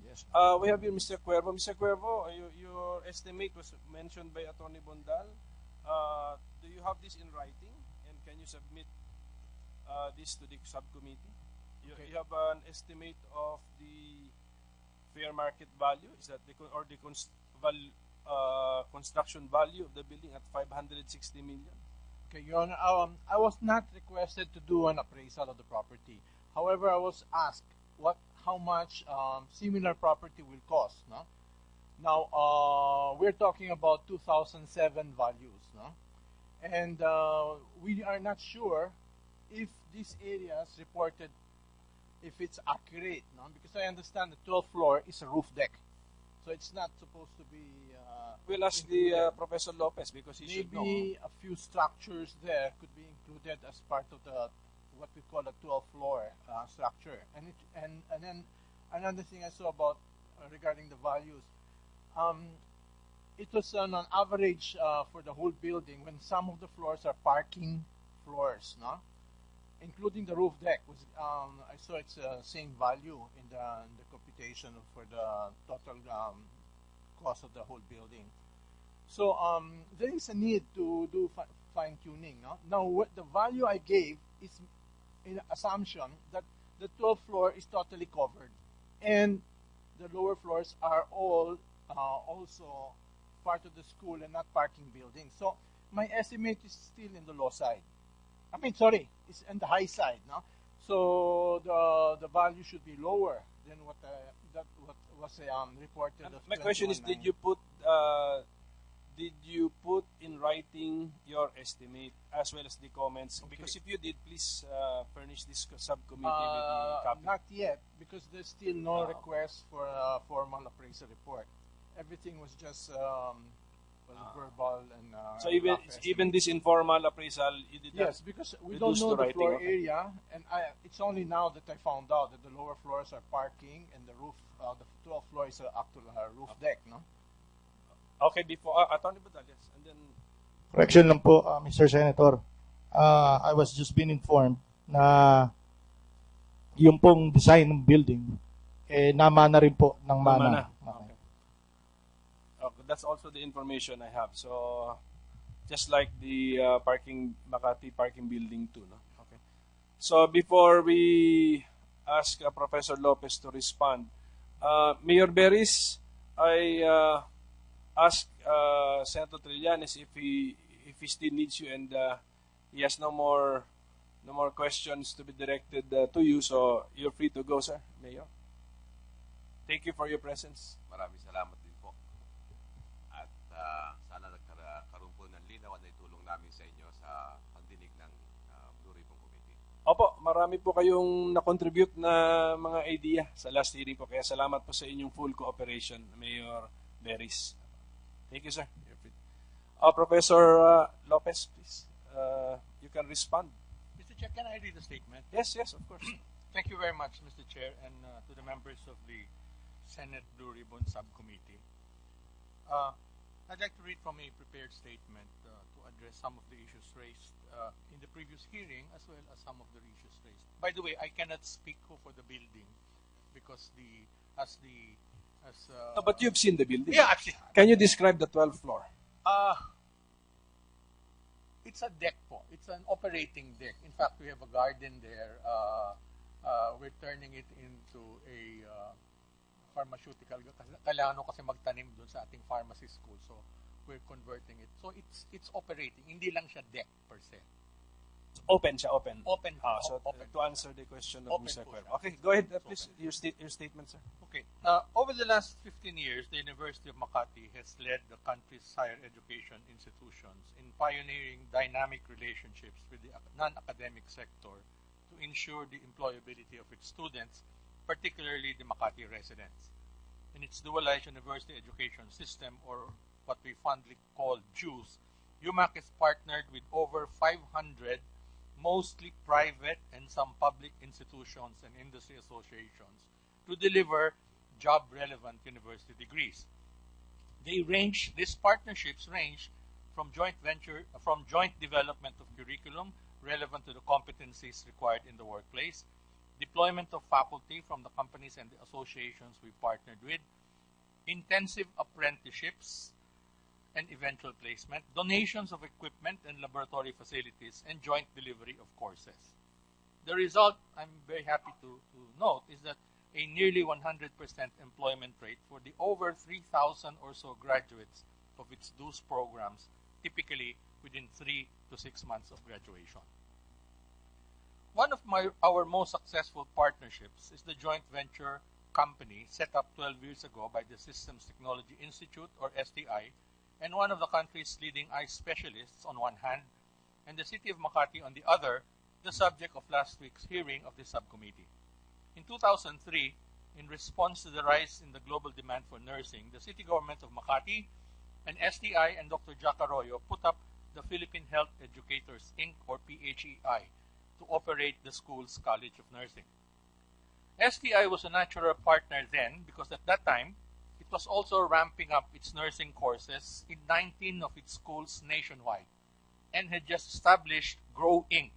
Yes. We have here Mr. Cuervo. Mr. Cuervo, your estimate was mentioned by Attorney Bondal. Do you have this in writing, and can you submit this to the subcommittee? Okay. You have an estimate of the fair market value. Is that the construction value of the building at 560 million? Okay, Your Honor, I was not requested to do an appraisal of the property. However, I was asked how much similar property will cost. No? Now, we're talking about 2007 values. No? And we are not sure if this area is reported, if it's accurate. No? Because I understand the 12th floor is a roof deck. So it's not supposed to be... we'll ask the Professor Lopez because he should know. Maybe a few structures there could be included as part of the what we call a 12th floor structure. And then another thing I saw about regarding the values, it was on an average for the whole building when some of the floors are parking floors, no? Including the roof deck. I saw it's same value in the computation for the total cost of the whole building. So there is a need to do fine tuning. No? Now what the value I gave is in assumption that the 12th floor is totally covered, and the lower floors are all also part of the school and not parking buildings. So my estimate is still in the low side. I mean, sorry, it's on the high side, no? So the value should be lower than what was reported. My question is, did you put in writing your estimate as well as the comments? Okay. Because if you did, please furnish this subcommittee with the copy. Not yet, because there's still no request for a formal appraisal report. Everything was just verbal and so even this informal appraisal, you did yes, because we don't know the floor area, and it's only now that I found out that the lower floors are parking and the roof, the 12th floor is an actual roof deck, no? Okay, before Attorney Badal, yes, and then correction lang po, Mr. Senator. I was just being informed na yung pong design ng building namana rin po ng mana. Okay. Okay, that's also the information I have. So just like the Makati parking building too, no? Okay. So before we ask Professor Lopez to respond, Mayor Beris, I ask Senator Trillanes if he still needs you, and he has no more questions to be directed to you, so you're free to go, sir, Mayor. Thank you for your presence. Maraming salamat din po. At sana nagkaroon po ng linaw na itulong namin sa inyo sa pagdinig ng Blue Ribbon Committee. Opo, marami po kayong na-contribute na mga idea sa last hearing po, kaya salamat po sa inyong full cooperation, Mayor Beris. Thank you, sir. Professor Lopez, please. You can respond. Mr. Chair, can I read the statement? Yes, of course. Thank you very much, Mr. Chair, and to the members of the Senate Blue Ribbon Subcommittee. I'd like to read from a prepared statement to address some of the issues raised in the previous hearing, as well as some of the issues raised. By the way, I cannot speak for the building because no, but you've seen the building. Yeah, actually. Can you describe the 12th floor? It's a deck po. It's an operating deck. In fact, we have a garden there. We're turning it into a pharmaceutical. Kailangan kasi magtanim doon sa ating pharmacy school. So, we're converting it. So, it's operating. Hindi lang siya deck per se. Open siya, open. Open. So, open. To answer the question of Open Mr. po Cuervo. siya. Okay, go ahead, please. Your statement, sir. Okay. Over the last 15 years, the University of Makati has led the country's higher education institutions in pioneering dynamic relationships with the non-academic sector to ensure the employability of its students, particularly the Makati residents. In its dualized university education system, or what we fondly call JUICE, UMAC is partnered with over 500 mostly private and some public institutions and industry associations to deliver job-relevant university degrees. These partnerships range from joint development of curriculum relevant to the competencies required in the workplace, deployment of faculty from the companies and the associations we partnered with, intensive apprenticeships and eventual placement, donations of equipment and laboratory facilities, and joint delivery of courses. The result, I'm very happy to note, is that a nearly 100% employment rate for the over 3,000 or so graduates of its dues programs, typically within 3 to 6 months of graduation. One of our most successful partnerships is the joint venture company set up 12 years ago by the Systems Technology Institute, or STI, and one of the country's leading eye specialists on one hand, and the city of Makati on the other, the subject of last week's hearing of the subcommittee. In 2003, in response to the rise in the global demand for nursing, the city government of Makati and STI and Dr. Jack Arroyo put up the Philippine Health Educators, Inc., or PHEI, to operate the school's College of Nursing. STI was a natural partner then because at that time, it was also ramping up its nursing courses in 19 of its schools nationwide and had just established Grow Inc.,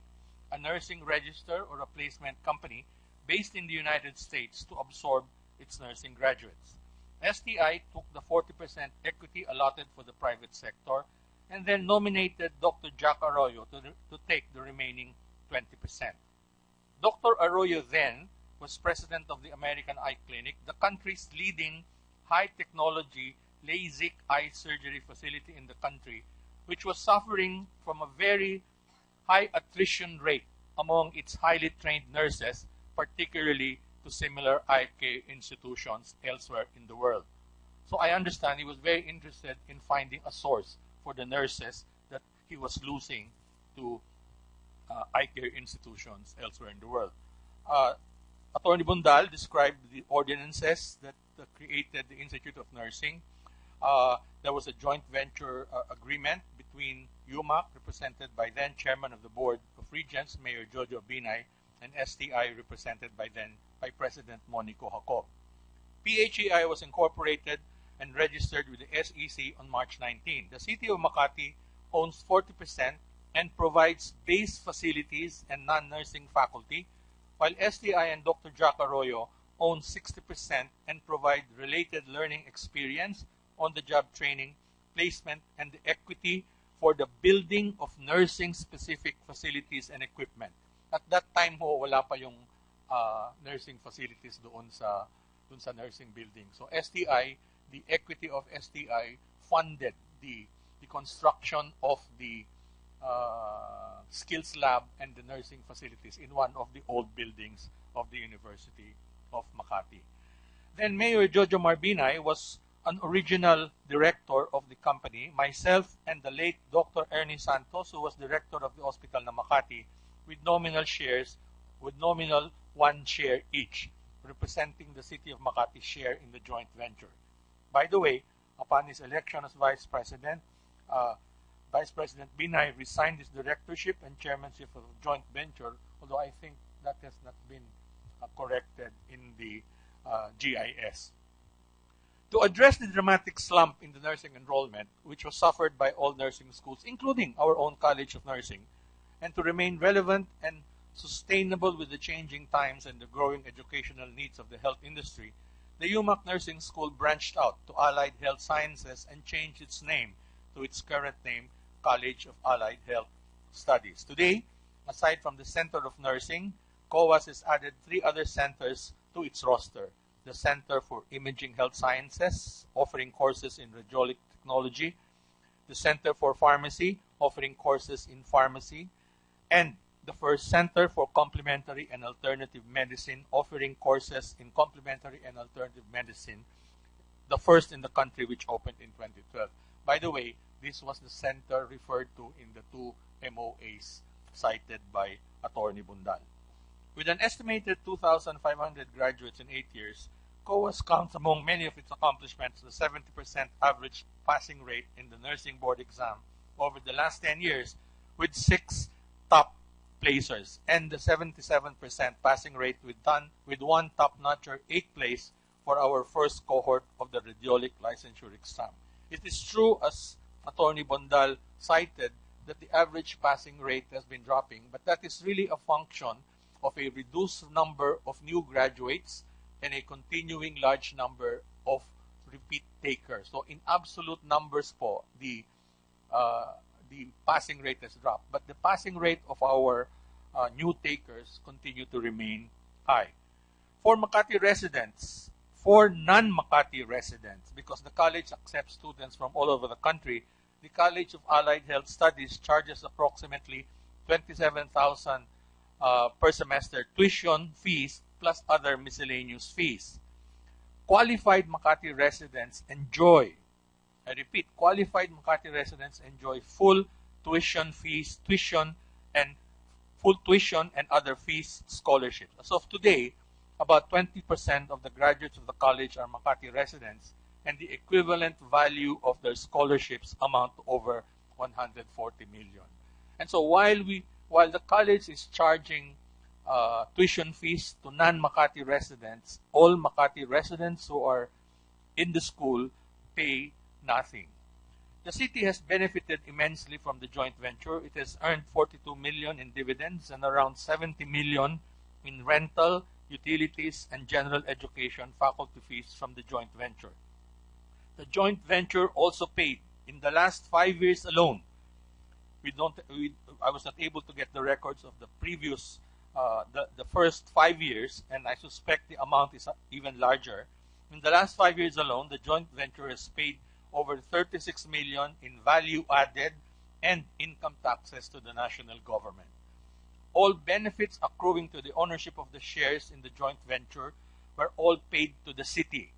a nursing register or a placement company based in the United States to absorb its nursing graduates. STI took the 40% equity allotted for the private sector and then nominated Dr. Jack Arroyo to take the remaining 20%. Dr. Arroyo then was president of the American Eye Clinic, the country's leading high-technology LASIK eye surgery facility in the country, which was suffering from a very high attrition rate among its highly trained nurses, particularly to similar eye care institutions elsewhere in the world. So I understand he was very interested in finding a source for the nurses that he was losing to eye care institutions elsewhere in the world. Attorney Bundal described the ordinances that created the Institute of Nursing. There was a joint venture agreement between UMAC, represented by then Chairman of the Board of Regents, Mayor Jejomar Binay, and STI, represented by President Monico Jacob. PHEI was incorporated and registered with the SEC on March 19. The City of Makati owns 40% and provides base facilities and non-nursing faculty, while STI and Dr. Jack Arroyo own 60% and provide related learning experience, on-the-job training, placement, and the equity for the building of nursing-specific facilities and equipment. At that time ho, wala pa yung nursing facilities doon sa nursing building. So STI, the equity of STI funded the construction of the skills lab and the nursing facilities in one of the old buildings of the University of Makati. Then Mayor Jejomar Binay was an original director of the company. Myself and the late Dr. Ernie Santos, who was director of the Hospital na Makati, with nominal shares, with nominal 1 share each, representing the City of Makati's share in the joint venture. By the way, upon his election as Vice President Binay resigned his directorship and chairmanship of the joint venture, although I think that has not been corrected in the GIS. To address the dramatic slump in the nursing enrollment, which was suffered by all nursing schools, including our own College of Nursing, and to remain relevant and sustainable with the changing times and the growing educational needs of the health industry, the UMAC Nursing School branched out to Allied Health Sciences and changed its name to its current name, College of Allied Health Studies. Today, aside from the Center of Nursing, COAS has added 3 other centers to its roster. The Center for Imaging Health Sciences, offering courses in radiologic technology, the Center for Pharmacy, offering courses in pharmacy, and the first Center for Complementary and Alternative Medicine, offering courses in complementary and alternative medicine, the first in the country, which opened in 2012. By the way, this was the center referred to in the 2 MOAs cited by Attorney Bundal. With an estimated 2,500 graduates in 8 years, COAS counts among many of its accomplishments the 70% average passing rate in the nursing board exam over the last 10 years, with 6 top placers, and the 77% passing rate with 1 top-notcher 8th place for our first cohort of the radiologic licensure exam. It is true, as Attorney Bundal cited, that the average passing rate has been dropping, but that is really a function of a reduced number of new graduates and a continuing large number of repeat takers. So in absolute numbers po, the passing rate has dropped, but the passing rate of our new takers continue to remain high. For Makati residents, for non-Makati residents, because the college accepts students from all over the country, the College of Allied Health Studies charges approximately 27,000 per semester tuition fees plus other miscellaneous fees. Qualified Makati residents enjoy, I repeat, qualified Makati residents enjoy full tuition fees, and other fees scholarships. As of today, about 20% of the graduates of the college are Makati residents, and the equivalent value of their scholarships amount to over 140 million. And so while the college is charging tuition fees to non-Makati residents, all Makati residents who are in the school pay nothing. The city has benefited immensely from the joint venture. It has earned 42 million in dividends and around 70 million in rental, utilities, and general education faculty fees from the joint venture. The joint venture also paid in the last 5 years alone. I was not able to get the records of the previous, the first 5 years, and I suspect the amount is even larger. In the last 5 years alone, the joint venture has paid over 36 million in value added and income taxes to the national government. All benefits accruing to the ownership of the shares in the joint venture were all paid to the city.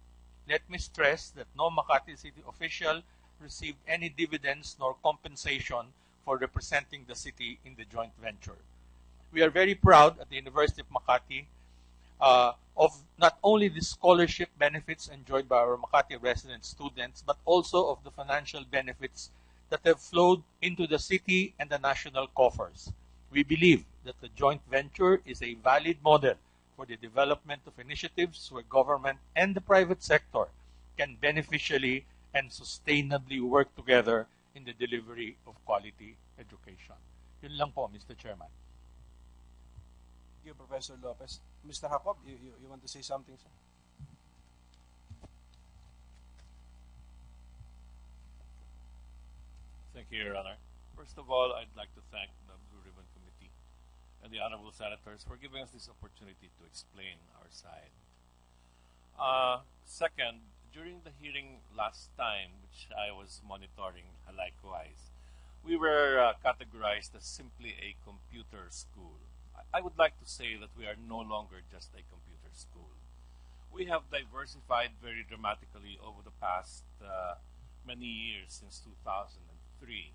Let me stress that no Makati City official received any dividends nor compensation for representing the city in the joint venture. We are very proud at the University of Makati of not only the scholarship benefits enjoyed by our Makati resident students, but also of the financial benefits that have flowed into the city and the national coffers. We believe that the joint venture is a valid model for the development of initiatives where government and the private sector can beneficially and sustainably work together in the delivery of quality education. Yun lang po, Mr. Chairman. Thank you, Professor Lopez. Mr. Jacob, you want to say something, sir? Thank you, Your Honor. First of all, I'd like to thank the Blue Ribbon Committee and the honorable senators for giving us this opportunity to explain our side. Second, during the hearing last time, which I was monitoring likewise, we were categorized as simply a computer school. I would like to say that we are no longer just a computer school. We have diversified very dramatically over the past many years since 2003.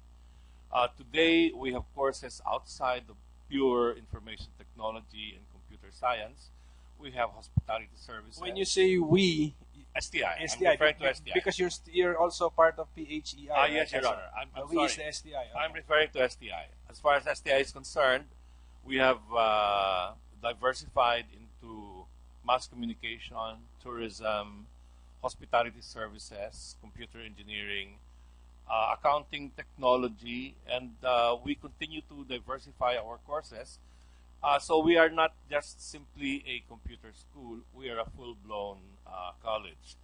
Today, we have courses outside the pure information technology and computer science. We have hospitality services. When you say we, STI, STI, I'm referring to STI. because you're also part of PHEI. Yes, Your Honor. I'm we sorry. is the STI. Okay. I'm referring to STI. As far as STI is concerned, we have diversified into mass communication, tourism, hospitality services, computer engineering, accounting technology, and we continue to diversify our courses. So we are not just simply a computer school, we are a full-blown college.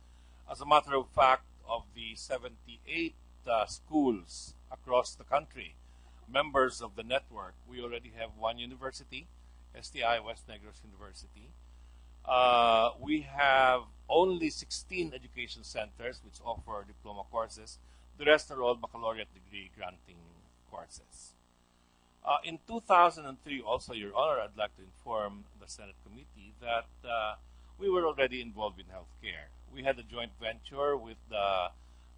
As a matter of fact, of the 78 schools across the country, members of the network, we already have one university, STI West Negros University. We have only 16 education centers which offer diploma courses. The rest are all baccalaureate degree granting courses. In 2003, also, Your Honor, I'd like to inform the Senate Committee that we were already involved in healthcare. We had a joint venture with the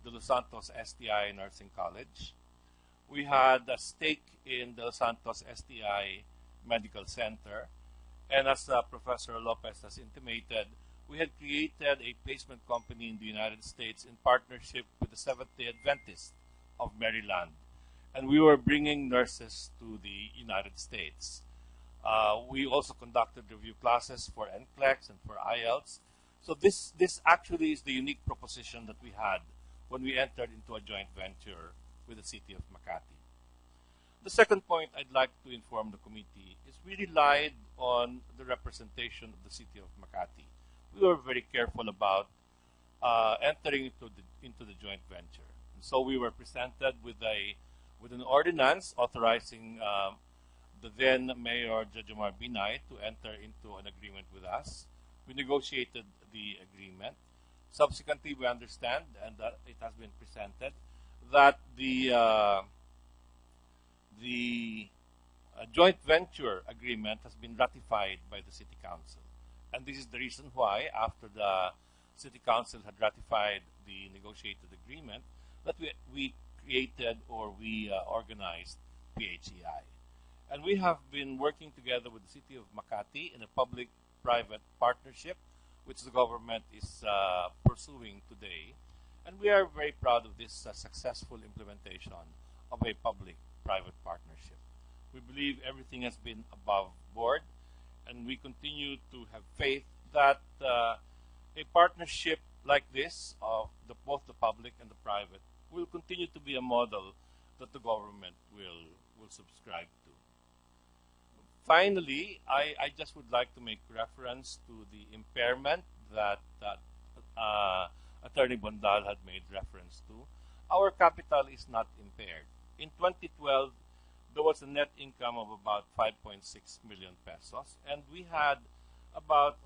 Los Santos STI Nursing College. We had a stake in the Los Santos STI Medical Center. And as Professor Lopez has intimated, we had created a placement company in the United States in partnership with the Seventh-day Adventists of Maryland. And we were bringing nurses to the United States. We also conducted review classes for NCLEX and for IELTS. So this actually is the unique proposition that we had when we entered into a joint venture with the city of Makati. The second point I'd like to inform the committee is we relied on the representation of the city of Makati. We were very careful about entering into the joint venture. And so we were presented with an ordinance authorizing the then Mayor Jejomar Binay to enter into an agreement with us. We negotiated the agreement. Subsequently, we understand, and that it has been presented, that the joint venture agreement has been ratified by the City Council. And this is the reason why, after the City Council had ratified the negotiated agreement, that we created or we organized PHEI. And we have been working together with the City of Makati in a public-private partnership, which the government is pursuing today. And we are very proud of this successful implementation of a public-private partnership. We believe everything has been above board, and we continue to have faith that a partnership like this of both the public and the private will continue to be a model that the government will subscribe to. Finally, I just would like to make reference to the impairment that Attorney Bondal had made reference to. Our capital is not impaired. In 2012, there was a net income of about 5.6 million pesos, and we had about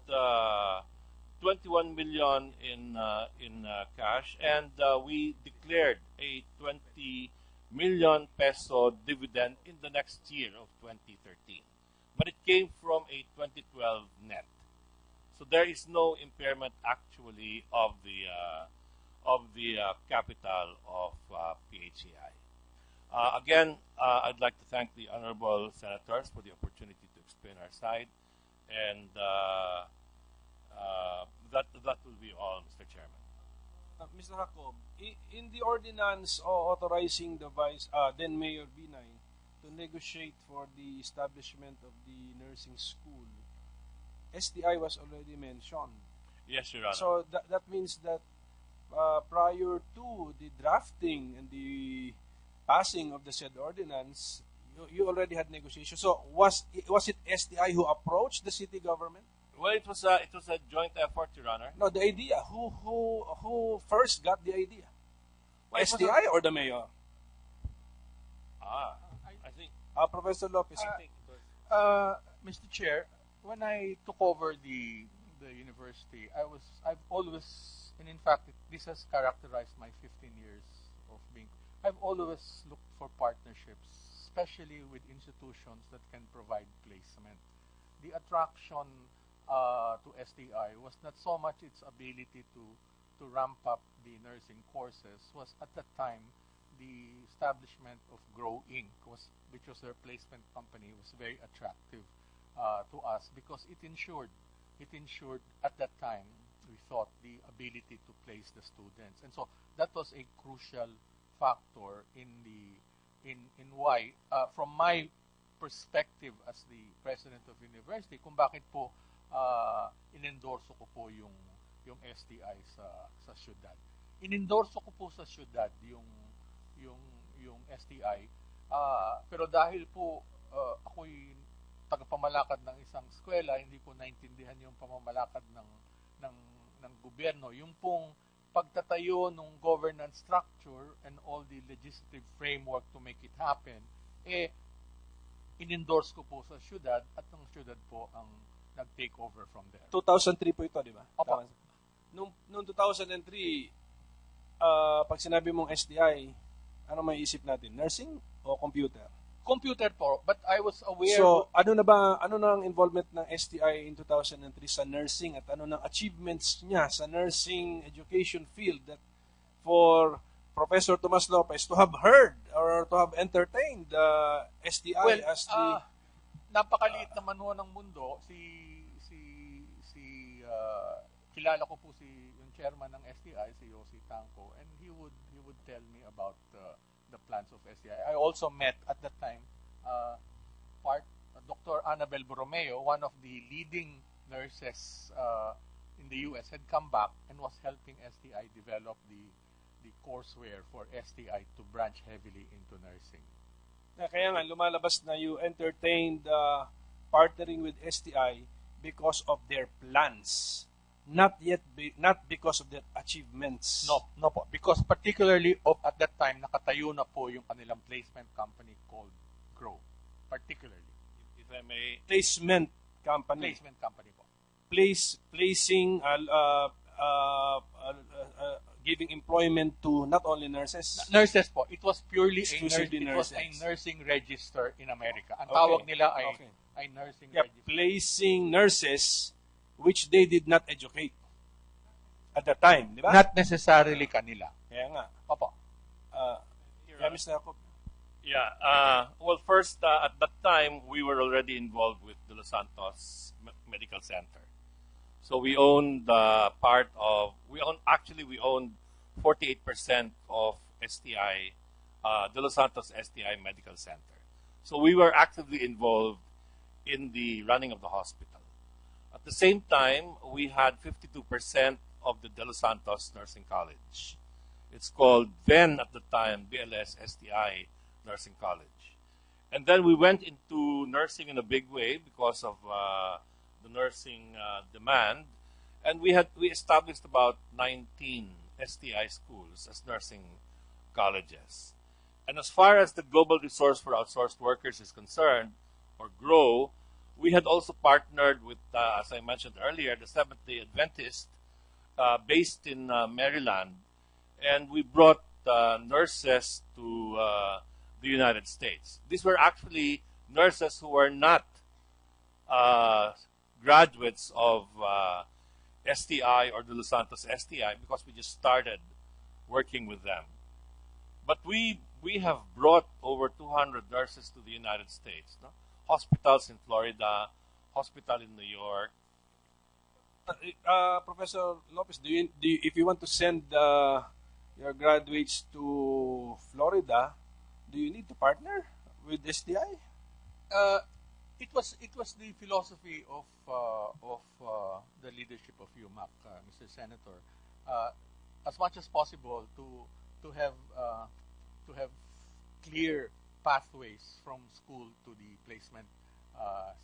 21 million in cash, and we declared a 20 million peso dividend in the next year of 2013. But it came from a 2012 net. So there is no impairment actually of the capital of PHEI. Again, I'd like to thank the honorable senators for the opportunity to explain our side, and that will be all, Mr. Chairman. Mr. Jacob, in the ordinance authorizing the then Mayor Binay to negotiate for the establishment of the nursing school, STI was already mentioned. Yes, Your Honor. So that means that prior to the drafting and the passing of the said ordinance, you already had negotiations. So was it STI who approached the city government? Well, it was a joint effort, Your Honor. No, the idea. Who first got the idea? Well, STI or the mayor? I think. Professor Lopez. I think it was. Mr. Chair, when I took over the university, I've always, and in fact, this has characterized my 15 years of being. I've always looked for partnerships, especially with institutions that can provide placement. The attraction to STI was not so much its ability to ramp up the nursing courses, was at that time the establishment of Grow Inc., which was their placement company, was very attractive to us because it ensured at that time, we thought, the ability to place the students. And so that was a crucial factor in why, from my perspective as the president of university, kung bakit po inendorso ko po yung STI sa syudad. Inendorso ko po sa syudad yung STI, pero dahil po ako'y tagapamalakad ng isang eskwela, hindi ko naintindihan yung pamamalakad ng gobyerno. Yung pong pagtatayo ng governance structure and all the legislative framework to make it happen, in-endorse ko po sa syudad at ang syudad po ang nag-take over from there. 2003 po ito, di ba? Opo. Noong 2003, pag sinabi mong STI, ano may isip natin? Nursing o computer? Computer po, but I was aware... So, ano na ang involvement ng STI in 2003 sa nursing at ano ng achievements niya sa nursing education field that for Professor Tomas Lopez to have heard or to have entertained STI as the... napakaliit naman ho ng mundo. Kilala ko po yung chairman ng STI, si Yossi Tanco, and he would tell me about the plans of STI. I also met at that time Dr. Annabel Borromeo, one of the leading nurses in the US, had come back and was helping STI develop the courseware for STI to branch heavily into nursing. Kaya nga, lumalabas na you entertained partnering with STI because of their plans. Not because of their achievements. No po. Because particularly at that time, nakatayo na po yung kanilang placement company called Grow. Particularly. If I may, Placement company. Placement company po. Placing, giving employment to not only nurses. Nurses po. It was purely Exclusively it was a nurses. nursing register in America. Ang Okay. tawag nila Okay. ay nursing Yeah, register. placing nurses which they did not educate at the time, di ba? Not necessarily kanila. Kaya nga. Opo. Yeah, Mr. Jacob. yeah. Well, first, at that time, we were already involved with the Los Santos Medical Center. So we owned we owned 48% of STI, the Los Santos STI Medical Center. So we were actively involved in the running of the hospital. At the same time, we had 52% of the De Los Santos Nursing College. It's called then at the time BLS STI Nursing College. And then we went into nursing in a big way because of the nursing demand, and we established about 19 STI schools as nursing colleges. And as far as the Global Resource for Outsourced Workers is concerned, or GROW, we had also partnered with, as I mentioned earlier, the Seventh-day Adventist based in Maryland, and we brought nurses to the United States. These were actually nurses who were not graduates of STI or the Los Santos STI because we just started working with them. But we have brought over 200 nurses to the United States. No? Hospitals in Florida, hospital in New York. Professor Lopez, if you want to send your graduates to Florida, do you need to partner with STI? It was the philosophy of the leadership of UMAC, Mr. Senator, as much as possible to have clear pathways from school to the placement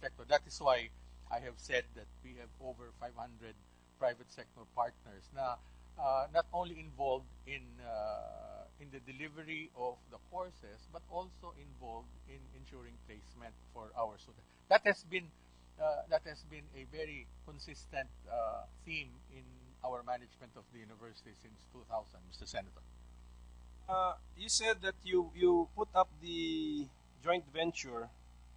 sector. That is why I have said that we have over 500 private sector partners na not only involved in the delivery of the courses, but also involved in ensuring placement for our students. That has been a very consistent theme in our management of the university since 2000, Mr. Senator. You said that you put up the joint venture,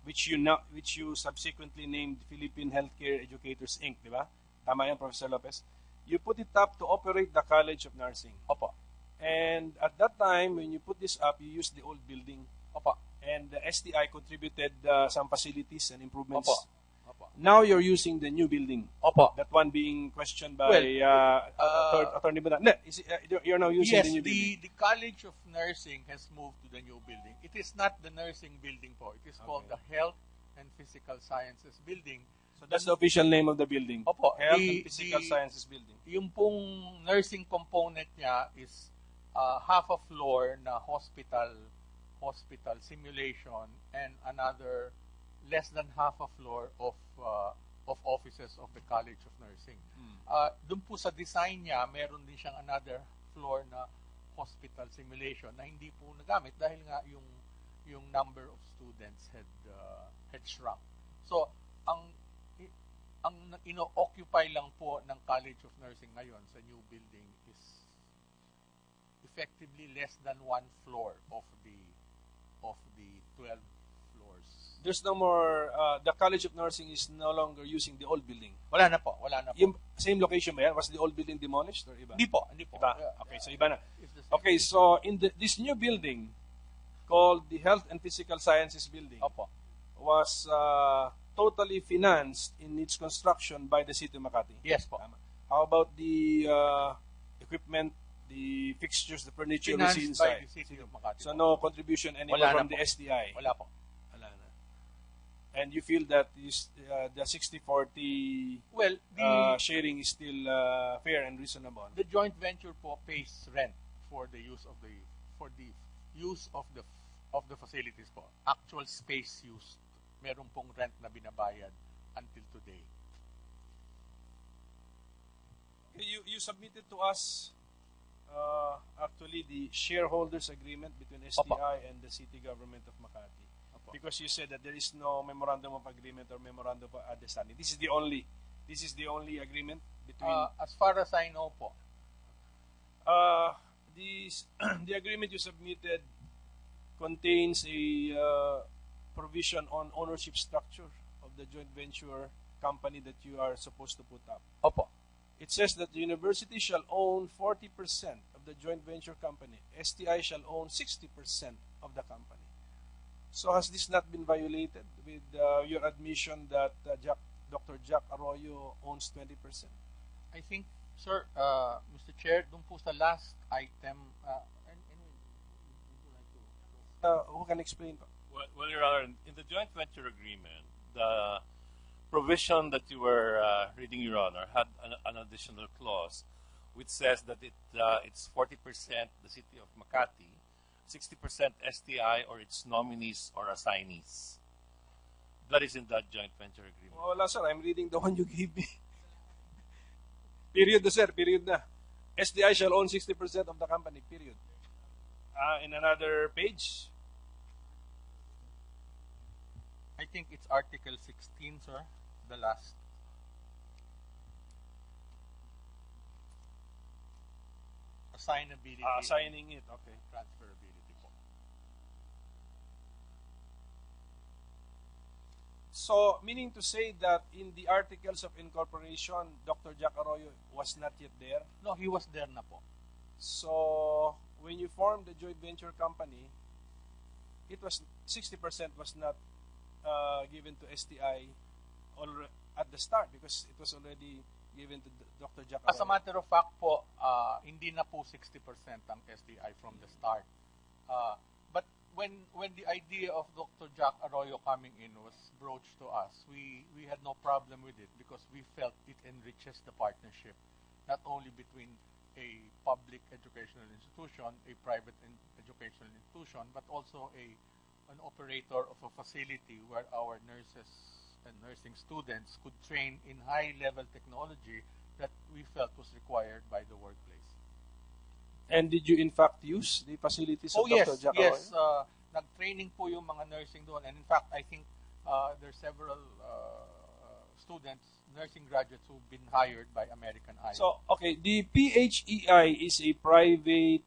which you subsequently named Philippine Healthcare Educators Inc. Di ba? Tama yan, Professor Lopez. You put it up to operate the College of Nursing. Opo. And at that time, when you put this up, you used the old building. Opo. And the STI contributed some facilities and improvements. Opo. Opo. Now you're using the new building. Opo. That one being questioned by Well, Attorney Bunan. No, you're now using Yes, the new building. the College of Nursing has moved to the new building. It is not the nursing building po. It is called the Health and Physical Sciences Building. So that's the official name of the building. Opo. Health and Physical Sciences Building. Yung pong nursing component niya is half a floor na hospital simulation and another less than half a floor of offices of the College of Nursing. Doon po sa design niya, meron din siyang another floor na hospital simulation na hindi po nagamit dahil nga yung number of students had shrunk. So, ang ino-occupy lang po ng College of Nursing ngayon sa new building is effectively less than one floor of the 12 floors. There's no more, the College of Nursing is no longer using the old building. Wala na po. Yung same location ba yan? Was the old building demolished or iba? Hindi po. Iba. Okay, so iba na. It's the same. Okay, so in this new building called the Health and Physical Sciences Building Opo. was totally financed in its construction by the City of Makati. Yes po. Tama. How about the equipment, the fixtures, the furniture we see Financed by inside? the City of Makati. So no contribution anymore Wala na from po. the STI? Wala po. Wala na. And you feel that the 60-40 Well, the sharing is still fair and reasonable? joint venture po pays rent for the use of the of the facilities po. Actual space used. Meron pong rent na binabayad until today. You submitted to us actually the shareholders agreement between STI and the city government of Makati. Because you said that there is no memorandum of agreement or memorandum of understanding. This is the only agreement between As far as I know po. the agreement you submitted contains a provision on ownership structure of the joint venture company that you are supposed to put up. Opo. It says that the university shall own 40% of the joint venture company. STI shall own 60% of the company. So has this not been violated with your admission that Dr. Jack Arroyo owns 20%? I think, sir, Mr. Chair, dun po sa last item, Who can explain? Well, Your Honor, in the joint venture agreement, the provision that you were reading, Your Honor, had an additional clause which says that it's 40% the city of Makati, 60% STI or its nominees or assignees. That is in that joint venture agreement. Wala, sir. I'm reading the one you gave me. Period na, sir. Period na. SDI shall own 60% of the company. Period. In another page. I think it's Article 16, sir, the last. Assignability. Assigning it. Okay. Transferability po. So, meaning to say that in the articles of incorporation, Dr. Jack Arroyo was not yet there. No, he was there na po. So, when you formed the joint venture company, it was 60% was not given to STI at the start because it was already given to Dr. Jack Arroyo. As a matter of fact po, hindi na po 60% ang STI from the start. But when the idea of Dr. Jack Arroyo coming in was broached to us, we had no problem with it because we felt it enriches the partnership, not only between a public educational institution, a private educational institution, but also an operator of a facility where our nurses and nursing students could train in high-level technology that we felt was required by the workplace. And did you in fact use the facilities of yes, Dr. Jack yes. Arroyo? Nag-training po yung mga nursing doon. And in fact, I think there's several students, nursing graduates who've been hired by American Eye. So, okay, the PHEI is a private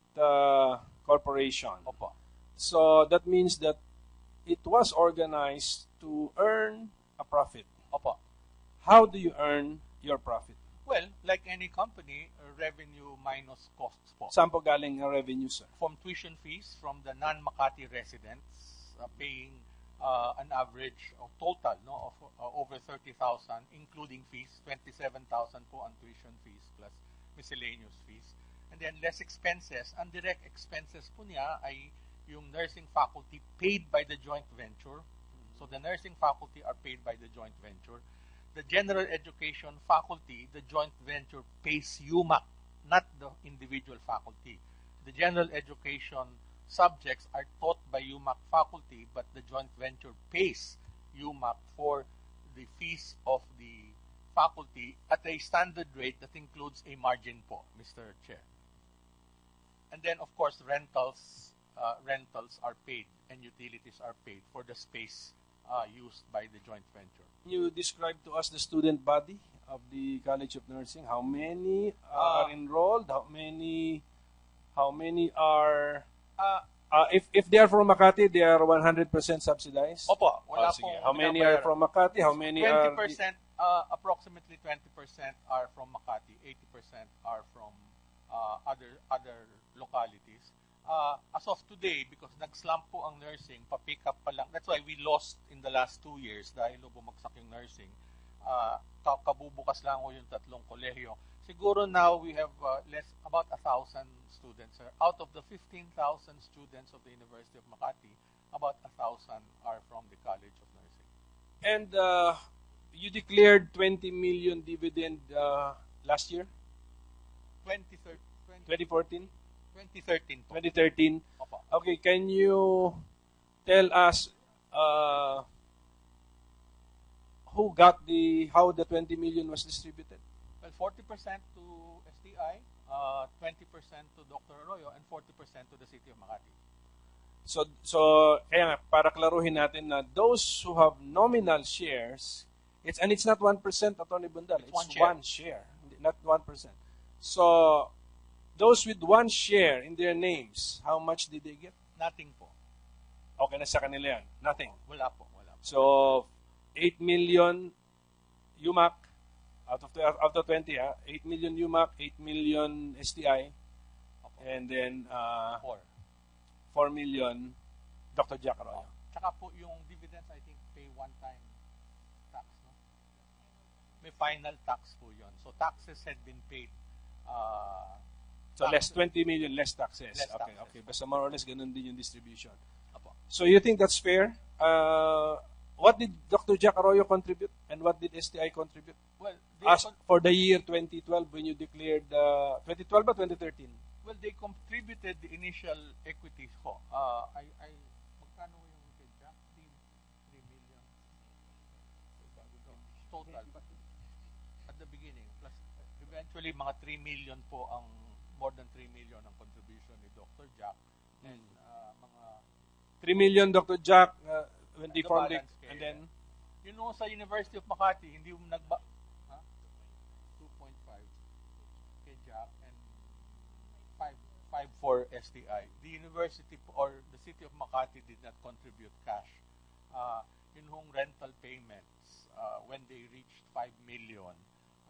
corporation. Opo. So, that means that it was organized to earn a profit. Opo. How do you earn your profit? Well, like any company, revenue minus costs po. Saan po galing ang revenue, sir? From tuition fees from the non-Makati residents paying an average of total of over 30,000 including fees, 27,000 po ang tuition fees plus miscellaneous fees. And then less expenses, ang direct expenses po niya ay yung nursing faculty paid by the joint venture. So the nursing faculty are paid by the joint venture. The general education faculty, the joint venture pays UMAC, not the individual faculty. The general education subjects are taught by UMAC faculty, but the joint venture pays UMAC for the fees of the faculty at a standard rate that includes a margin po, Mr. Chair. And then, of course, rentals are paid and utilities are paid for the space used by the joint venture. Can you describe to us the student body of the College of Nursing? How many are enrolled? How many are if they are from Makati, they are 100% subsidized? Opo, wala sige. pong How many are from Makati? How many 20%, approximately 20% are from Makati, 80% are from other localities. As of today, because nag-slump po ang nursing, pa-pick up pa lang. That's why we lost in the last 2 years dahil bumagsak yung nursing. Kabubukas lang ho yung 3 kolehiyo. Siguro now we have about 1,000 students. Out of the 15,000 students of the University of Makati, about 1,000 are from the College of Nursing. And you declared 20 million dividend last year? 2014. 2014? 2013 po. 2013. Opo. Okay, can you tell us how the 20 million was distributed? Well, 40% to STI, 20% to Dr. Arroyo, and 40% to the City of Makati. So kaya nga, para klaruhin natin na those who have nominal shares, it's not 1%, Atty. Bundal. It's one share, not 1%. So those with one share in their names, how much did they get? Nothing po. Okay na sa kanila yan. Nothing. Wala po. So 8 million UMAC out of 20, 8 million UMAC, 8 million STI, and then 4 million Dr. Jack Arroyo. Tsaka po yung dividends, I think, pay one-time tax, no? May final tax po yun. So taxes had been paid. So less 20 million, less taxes. Less Okay. taxes. Basta more or less ganun din yung distribution. Apo. So you think that's fair? What did Dr. Jack Arroyo contribute and what did STI contribute? Well, As for the year 2012 when you declared 2012 ba 2013? well, they contributed the initial equity ko. Magkano yung kay Jack? 3 million. Total. But at the beginning, plus eventually mga 3 million po ang more than 3 million ang contribution ni Dr. Jack and mga 3 million Dr. Jack when they the formed it, balance and kay- then you know, sa University of Makati, hindi mo 2.5 kay Jack and 5 for STI. The university or the city of Makati did not contribute cash. Yun hong rental payments, when they reached 5 million,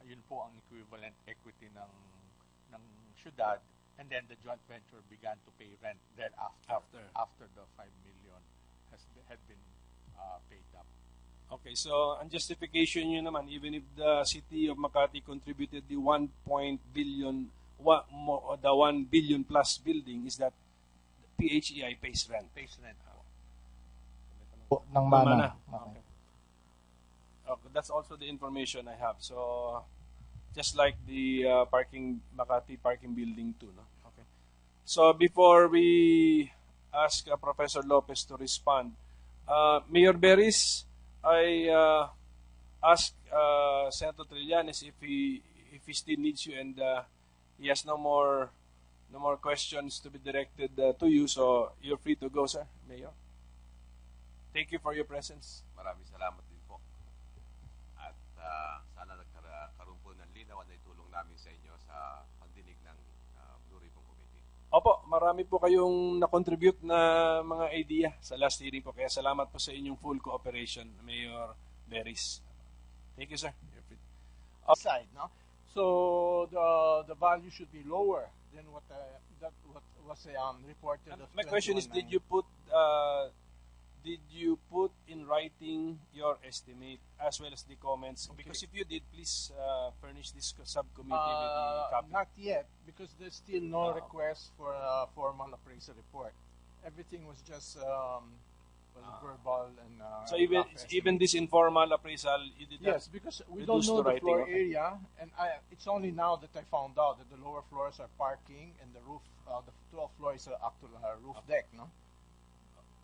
yun po ang equivalent equity ng syudad, and then the joint venture began to pay rent thereafter after the 5 million had been paid up. okay, so ang justification nyo naman, even if the city of Makati contributed the 1 billion plus building, is that PHEI pays rent. Pays rent po. Po, ng mana. Okay. Okay, that's also the information I have. So just like the Makati parking building too, no? Okay. So before we ask Professor Lopez to respond, Mayor Beris, I asked Senator Trillanes if he still needs you, and he has no more questions to be directed to you, so you're free to go, sir, Mayor. Thank you for your presence. Maraming salamat din po. At sana nagkaroon po ng linaw na itulong namin sa inyo sa pagdinig ng Blue Ribbon Committee. Opo, marami po kayong na-contribute na mga idea sa last hearing po. Kaya salamat po sa inyong full cooperation, Mayor Beris. Thank you, sir. You're free. Side, no? So the value should be lower than what was reported. And of my question is, 21.9. did you put in writing your estimate as well as the comments? Okay. Because if you did, please furnish this subcommittee with the copy. Not yet, because there's still no Ah, okay. request for a formal appraisal report. Everything was just verbal and So even rough estimate. even this informal appraisal, you did not. Yes, because we reduce don't know to the writing, floor okay. area, and it's only now that I found out that the lower floors are parking and the roof, the 12th floor is an actual roof deck, no?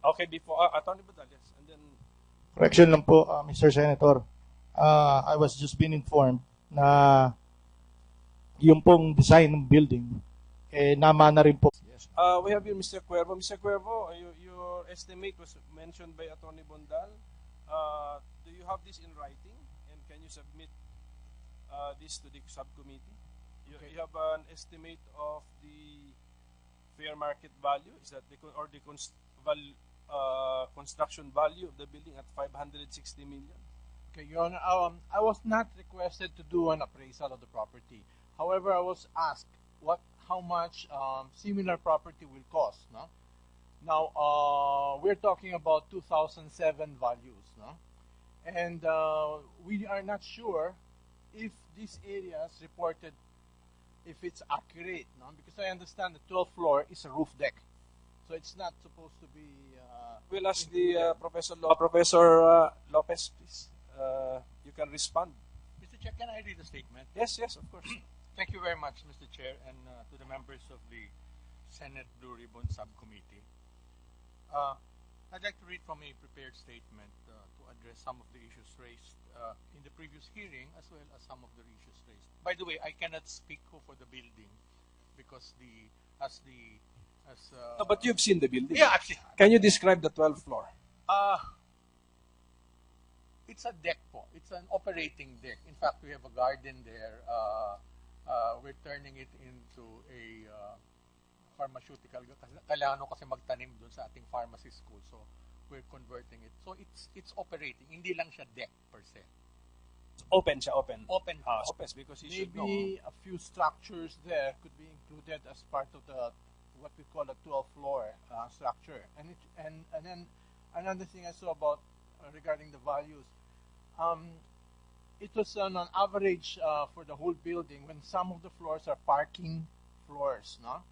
Okay, before Attorney Badal, yes, and then Correction lang po, Mr. Senator. I was just being informed na yung pong design ng building, namana rin po. Yes. we have here Mr. Cuervo. Mr. Cuervo, your estimate was mentioned by Attorney Bondal. Do you have this in writing, and can you submit this to the subcommittee? You have an estimate of the fair market value. Is that the construction value of the building at 560 million? Okay, Your Honor, I was not requested to do an appraisal of the property. However, I was asked how much similar property will cost. No? Now, we're talking about 2007 values. No? And we are not sure if these areas reported, if it's accurate. No? Because I understand the 12th floor is a roof deck. So it's not supposed to be... We'll ask included. the Professor Lopez, please. You can respond. Mr. Chair, can I read the statement? Yes, of course. Thank you very much, Mr. Chair, and to the members of the Senate Blue Ribbon Subcommittee. I'd like to read from a prepared statement to address some of the issues raised in the previous hearing, as well as some of the issues raised. By the way, I cannot speak for the building because No, but you've seen the building. yeah, I've seen. Can you describe the 12th floor? Uh, it's a deck po. It's an operating deck. In fact, we have a garden there. We're turning it into a pharmaceutical. Kailangan kasi magtanim dun sa ating pharmacy school. So, we're converting it. So, it's operating. Hindi lang siya deck per se. Open siya, open. Open. Open because you should know. Maybe a few structures there could be included as part of the what we call a 12th floor structure. And then another thing I saw about regarding the values, it was on an average for the whole building when some of the floors are parking floors, no,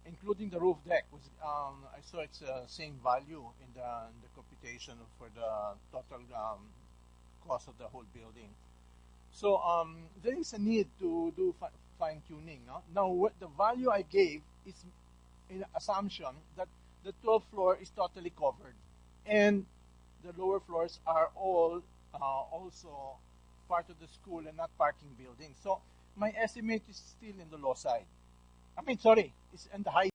including the roof deck. Was I saw it's same value in the computation for the total cost of the whole building. So there is a need to do fine tuning. No? Now what the value I gave is in assumption that the 12th floor is totally covered, and the lower floors are all also part of the school and not parking buildings. So my estimate is still in the low side. I mean, sorry, it's in the high